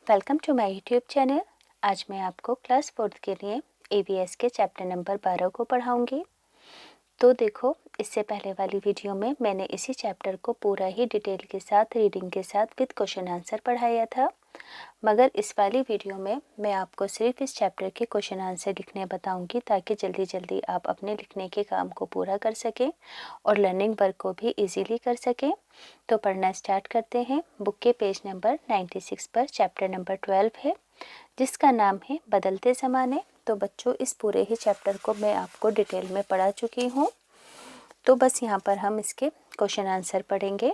Welcome to my YouTube channel. आज मैं आपको क्लास 4 के लिए ABS के चैप्टर नंबर 12 को पढ़ाऊंगी। तो देखो, इससे पहले वाली वीडियो में मैंने इसी चैप्टर को पूरा ही डिटेल के साथ, रीडिंग के साथ विद क्वेश्चन आंसर पढ़ाया था, मगर इस वाली वीडियो में मैं आपको सिर्फ इस चैप्टर के क्वेश्चन आंसर लिखने बताऊंगी ताकि जल्दी जल्दी आप अपने लिखने के काम को पूरा कर सकें और लर्निंग वर्क को भी इजीली कर सकें। तो पढ़ना स्टार्ट करते हैं। बुक के पेज नंबर 96 पर चैप्टर नंबर 12 है, जिसका नाम है बदलते ज़माने। तो बच्चों, इस पूरे ही चैप्टर को मैं आपको डिटेल में पढ़ा चुकी हूँ, तो बस यहाँ पर हम इसके क्वेश्चन आंसर पढ़ेंगे।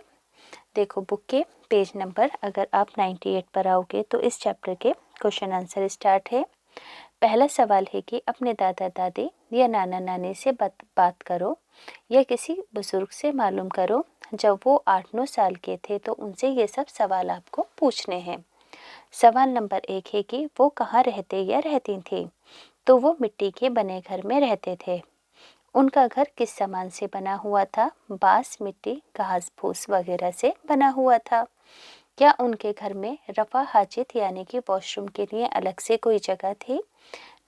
देखो, बुक के पेज नंबर अगर आप 98 पर आओगे तो इस चैप्टर के क्वेश्चन आंसर स्टार्ट है। पहला सवाल है कि अपने दादा दादी या नाना नानी से बात करो या किसी बुजुर्ग से मालूम करो जब वो 8-9 साल के थे, तो उनसे ये सब सवाल आपको पूछने हैं। सवाल नंबर 1 है कि वो कहाँ रहते या रहती थी। तो वो मिट्टी के बने घर में रहते थे। उनका घर किस सामान से बना हुआ था। बांस, मिट्टी, घास फूस वगैरह से बना हुआ था। क्या उनके घर में रफा हाजित यानी कि वॉशरूम के लिए अलग से कोई जगह थी।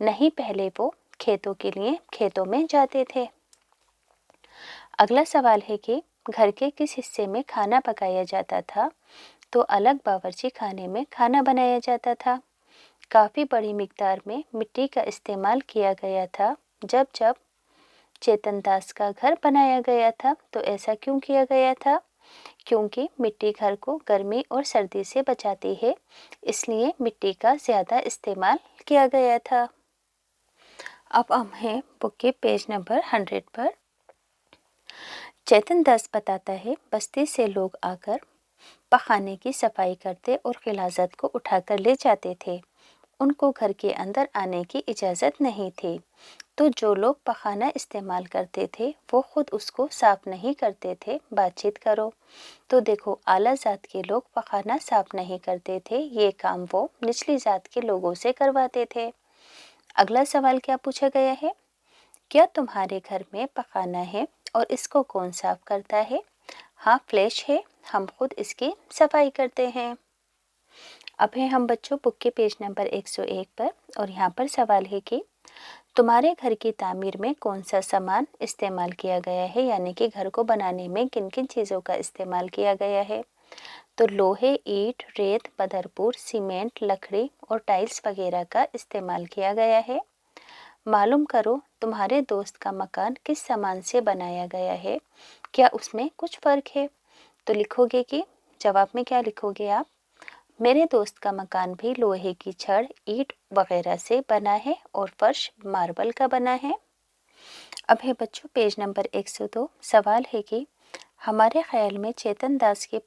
नहीं, पहले वो खेतों के लिए खेतों में जाते थे। अगला सवाल है कि घर के किस हिस्से में खाना पकाया जाता था। तो अलग बावर्ची खाने में खाना बनाया जाता था। काफ़ी बड़ी मिकदार में मिट्टी का इस्तेमाल किया गया था जब जब चेतन दास का घर बनाया गया था। तो ऐसा क्यों किया गया था? क्योंकि मिट्टी घर को गर्मी और सर्दी से बचाती है, इसलिए मिट्टी का ज़्यादा इस्तेमाल किया गया था। अब हम हैं बुक के पेज नंबर 100 पर। चेतन दास बताता है, बस्ती से लोग आकर पखाने की सफाई करते और गिलाज़त को उठाकर ले जाते थे। उनको घर के अंदर आने की इजाज़त नहीं थी। तो जो लोग पखाना इस्तेमाल करते थे वो खुद उसको साफ नहीं करते थे। बातचीत करो। तो देखो, आला जात के लोग पखाना साफ नहीं करते थे, ये काम वो निचली जात के लोगों से करवाते थे। अगला सवाल क्या पूछा गया है? क्या तुम्हारे घर में पखाना है और इसको कौन साफ करता है? हाँ, फ्लैश है, हम खुद इसकी सफाई करते हैं। अब है हम बच्चों बुक के पेज नंबर 101 पर, और यहाँ पर सवाल है कि तुम्हारे घर की तामीर में कौन सा सामान इस्तेमाल किया गया है, यानी कि घर को बनाने में किन किन चीज़ों का इस्तेमाल किया गया है। तो लोहे, ईंट, रेत, बदरपुर, सीमेंट, लकड़ी और टाइल्स वगैरह का इस्तेमाल किया गया है। मालूम करो तुम्हारे दोस्त का मकान किस सामान से बनाया गया है, क्या उसमें कुछ फ़र्क है। तो लिखोगे कि जवाब में क्या लिखोगे आप? मेरे दोस्त का मकान भी लोहे की छड़, ईंट वगैरह से बना है और फर्श मार्बल का बना है। अब है बच्चों पेज नंबर 102। सवाल है कि हमारे ख्याल में चेतन दास के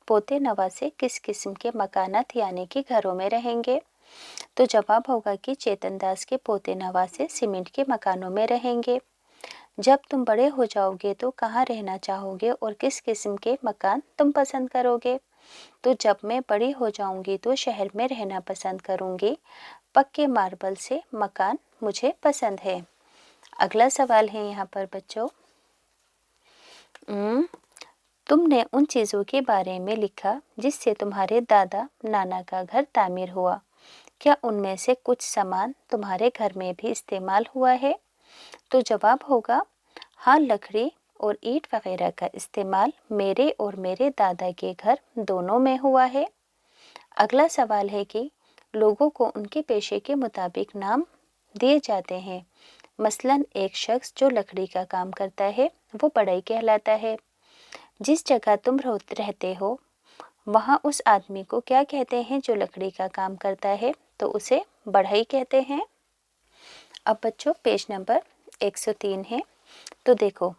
पोते नवा से किस किस्म के मकानात यानी कि घरों में रहेंगे। तो जवाब होगा कि चेतन दास के पोते नवा से सीमेंट के मकानों में रहेंगे। जब तुम बड़े हो जाओगे तो कहाँ रहना चाहोगे और किस किस्म के मकान तुम पसंद करोगे। तो जब मैं बड़ी हो जाऊंगी तो शहर में रहना पसंद करूंगी, पक्के मार्बल से मकान मुझे पसंद है। अगला सवाल है यहाँ पर बच्चों, तुमने उन चीज़ों के बारे में लिखा जिससे तुम्हारे दादा नाना का घर तामीर हुआ। क्या उनमें से कुछ सामान तुम्हारे घर में भी इस्तेमाल हुआ है। तो जवाब होगा हाँ, लकड़ी और ईंट वगैरह का इस्तेमाल मेरे और मेरे दादा के घर दोनों में हुआ है। अगला सवाल है कि लोगों को उनके पेशे के मुताबिक नाम दिए जाते हैं। मसलन एक शख्स जो लकड़ी का काम करता है वो बढ़ई कहलाता है। जिस जगह तुम रहते हो वहाँ उस आदमी को क्या कहते हैं जो लकड़ी का काम करता है? तो उसे बढ़ई कहते हैं। अब बच्चों पेज नंबर 103 है। तो देखो,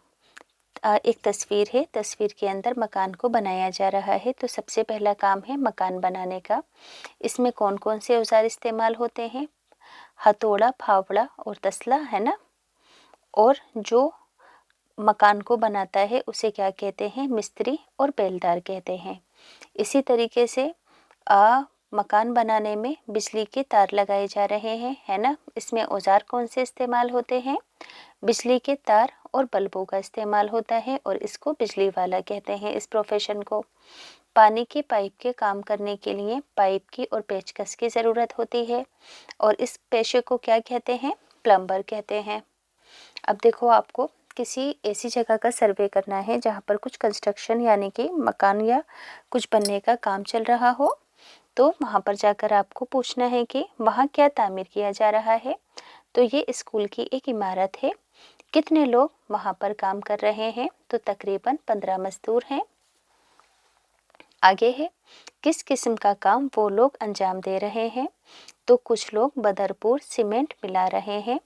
एक तस्वीर है, तस्वीर के अंदर मकान को बनाया जा रहा है। तो सबसे पहला काम है मकान बनाने का। इसमें कौन कौन से औजार इस्तेमाल होते हैं? हथौड़ा, फावड़ा और तसला, है ना। और जो मकान को बनाता है उसे क्या कहते हैं? मिस्त्री और बेलदार कहते हैं। इसी तरीके से मकान बनाने में बिजली के तार लगाए जा रहे हैं, है ना। इसमें औजार कौन से इस्तेमाल होते हैं? बिजली के तार और बल्बों का इस्तेमाल होता है और इसको बिजली वाला कहते हैं, इस प्रोफेशन को। पानी की पाइप के काम करने के लिए पाइप की और पेचकस की ज़रूरत होती है और इस पेशे को क्या कहते हैं? प्लम्बर कहते हैं। अब देखो, आपको किसी ऐसी जगह का सर्वे करना है जहाँ पर कुछ कंस्ट्रक्शन यानी कि मकान या कुछ बनने का काम चल रहा हो। तो वहाँ पर जाकर आपको पूछना है कि वहाँ क्या तामीर किया जा रहा है। तो ये स्कूल की एक इमारत है। कितने लोग वहाँ पर काम कर रहे हैं? तो तकरीबन 15 मजदूर हैं। आगे है, किस किस्म का काम वो लोग अंजाम दे रहे हैं? तो कुछ लोग बदरपुर सीमेंट मिला रहे हैं,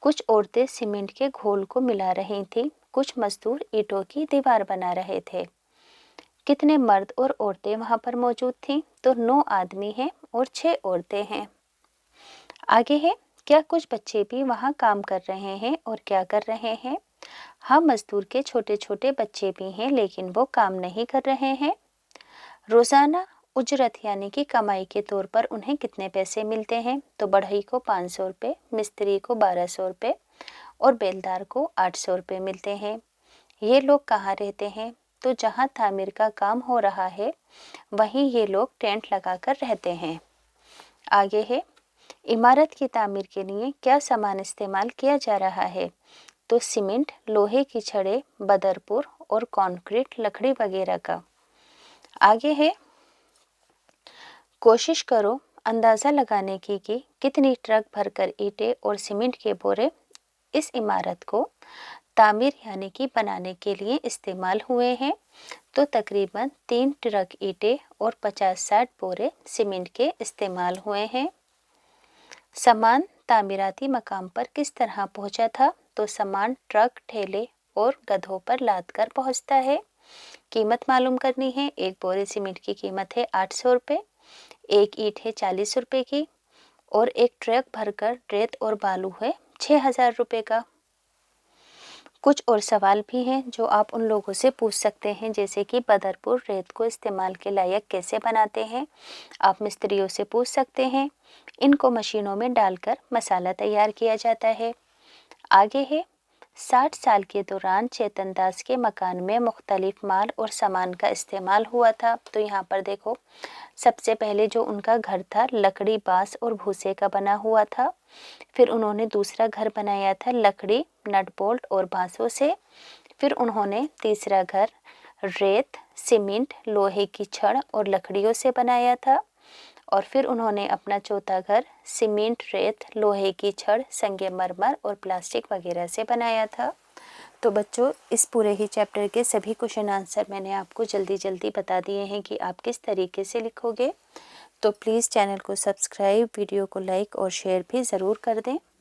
कुछ औरतें सीमेंट के घोल को मिला रही थी, कुछ मजदूर ईंटों की दीवार बना रहे थे। कितने मर्द और औरतें वहां पर मौजूद थीं? तो 9 आदमी हैं और 6 औरतें हैं। आगे है, क्या कुछ बच्चे भी वहां काम कर रहे हैं और क्या कर रहे हैं? हाँ, मजदूर के छोटे छोटे बच्चे भी हैं लेकिन वो काम नहीं कर रहे हैं। रोजाना उजरत यानी कि कमाई के तौर पर उन्हें कितने पैसे मिलते हैं? तो बढ़ई को 500 रुपये, मिस्त्री को 1200 रुपये और बेलदार को 800 रुपये मिलते हैं। ये लोग कहाँ रहते हैं? तो जहाँ तामीर का काम हो रहा है वहीं ये लोग टेंट लगाकर रहते हैं। आगे है, इमारत की तामीर के लिए क्या सामान इस्तेमाल किया जा रहा है? तो सीमेंट, लोहे की छड़ें, बदरपुर और कंक्रीट, लकड़ी वगैरह का। आगे है, कोशिश करो अंदाज़ा लगाने की कि कितनी ट्रक भरकर ईंटें और सीमेंट के बोरे इस इमारत को तामीर यानी कि बनाने के लिए इस्तेमाल हुए हैं। तो तकरीबन 3 ट्रक ईंटें और 50-60 बोरे सीमेंट के इस्तेमाल हुए हैं। सामान तामीराती मकाम पर किस तरह पहुंचा था? तो सामान ट्रक, ठेले और गधों पर लाद कर पहुँचता है। कीमत मालूम करनी है। एक बोरे सीमेंट की कीमत है 800 रुपये, एक ईंट है 40 रुपये की और एक ट्रक भरकर रेत और बालू है 6000 रुपये का। कुछ और सवाल भी हैं जो आप उन लोगों से पूछ सकते हैं, जैसे कि बदरपुर रेत को इस्तेमाल के लायक कैसे बनाते हैं? आप मिस्त्रियों से पूछ सकते हैं। इनको मशीनों में डालकर मसाला तैयार किया जाता है। आगे है, 60 साल के दौरान चेतन दास के मकान में मुख्तलिफ माल और सामान का इस्तेमाल हुआ था। तो यहाँ पर देखो, सबसे पहले जो उनका घर था लकड़ी, बांस और भूसे का बना हुआ था। फिर उन्होंने दूसरा घर बनाया था लकड़ी, नट बोल्ट और बांसों से। फिर उन्होंने तीसरा घर रेत, सीमेंट, लोहे की छड़ और लकड़ियों से बनाया था। और फिर उन्होंने अपना चौथा घर सीमेंट, रेत, लोहे की छड़, संगमरमर और प्लास्टिक वगैरह से बनाया था। तो बच्चों, इस पूरे ही चैप्टर के सभी क्वेश्चन आंसर मैंने आपको जल्दी जल्दी बता दिए हैं कि आप किस तरीके से लिखोगे। तो प्लीज़ चैनल को सब्सक्राइब, वीडियो को लाइक और शेयर भी ज़रूर कर दें।